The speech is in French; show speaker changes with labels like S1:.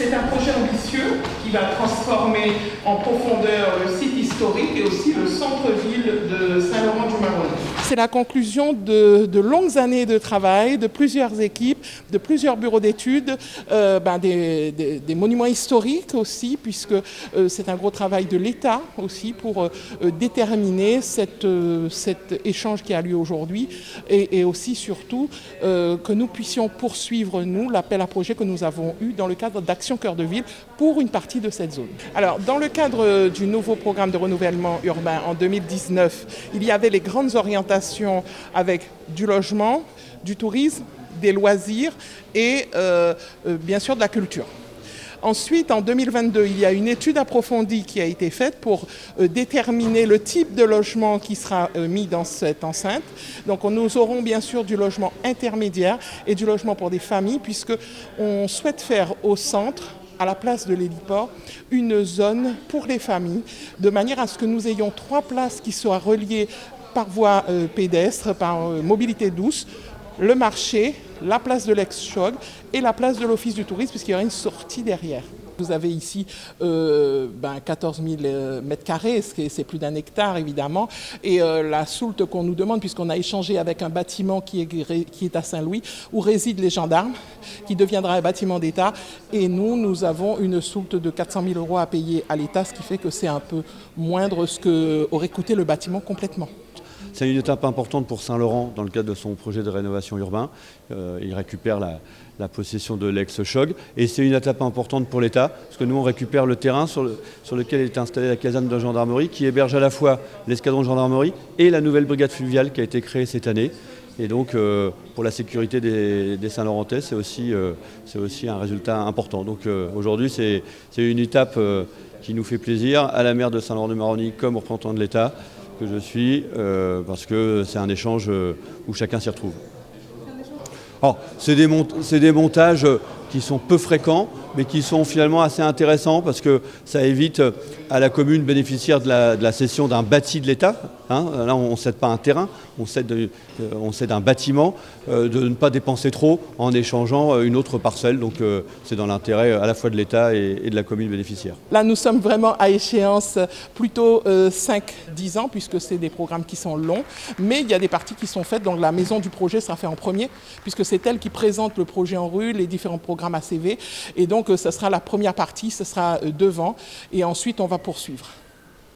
S1: C'est un projet ambitieux qui va transformer en profondeur le site historique et aussi le centre-ville de Saint-Laurent-du-Maroni. C'est la conclusion de longues années de travail, de plusieurs équipes, de plusieurs bureaux d'études, des monuments historiques aussi, puisque c'est un gros travail de l'État aussi pour déterminer cet échange qui a lieu aujourd'hui et aussi surtout que nous puissions poursuivre, nous, l'appel à projet que nous avons eu dans le cadre d'Action Cœur de Ville pour une partie de cette zone. Alors, dans le cadre du nouveau programme de renouvellement urbain en 2019, il y avait les grandes orientations avec du logement, du tourisme, des loisirs et bien sûr de la culture. Ensuite, en 2022, il y a une étude approfondie qui a été faite pour déterminer le type de logement qui sera mis dans cette enceinte. Donc nous aurons bien sûr du logement intermédiaire et du logement pour des familles, puisqu'on souhaite faire au centre, à la place de l'héliport, une zone pour les familles, de manière à ce que nous ayons 3 places qui soient reliées par voie pédestre, par mobilité douce, le marché, la place de l'ex-Chog et la place de l'Office du tourisme, puisqu'il y aura une sortie derrière. Vous avez ici 14 000 mètres carrés, c'est plus d'1 hectare évidemment, et la soulte qu'on nous demande, puisqu'on a échangé avec un bâtiment qui est à Saint-Louis, où résident les gendarmes, qui deviendra un bâtiment d'État, et nous avons une soulte de 400 000 € à payer à l'État, ce qui fait que c'est un peu moindre ce qu'aurait coûté le bâtiment complètement.
S2: C'est une étape importante pour Saint-Laurent dans le cadre de son projet de rénovation urbain. Il récupère la possession de l'ex-Chog et c'est une étape importante pour l'État parce que nous on récupère le terrain sur lequel est installée la caserne de gendarmerie qui héberge à la fois l'escadron de gendarmerie et la nouvelle brigade fluviale qui a été créée cette année. Et donc pour la sécurité des Saint-Laurentais, c'est aussi un résultat important. Donc aujourd'hui c'est une étape qui nous fait plaisir à la maire de Saint-Laurent-du-Maroni comme au représentant de l'État que je suis, parce que c'est un échange où chacun s'y retrouve. Alors, c'est des montages qui sont peu fréquents, mais qui sont finalement assez intéressants parce que ça évite à la commune bénéficiaire de la cession d'un bâti de l'État. Là, on ne cède pas un terrain, on cède un bâtiment, de ne pas dépenser trop en échangeant une autre parcelle. Donc, c'est dans l'intérêt à la fois de l'État et de la commune bénéficiaire.
S1: Là, nous sommes vraiment à échéance plutôt 5-10 ans, puisque c'est des programmes qui sont longs. Mais il y a des parties qui sont faites, donc la maison du projet sera faite en premier, puisque c'est elle qui présente le projet en rue, les différents programmes ACV. Et donc, ce sera la première partie, ce sera devant. Et ensuite, on va poursuivre.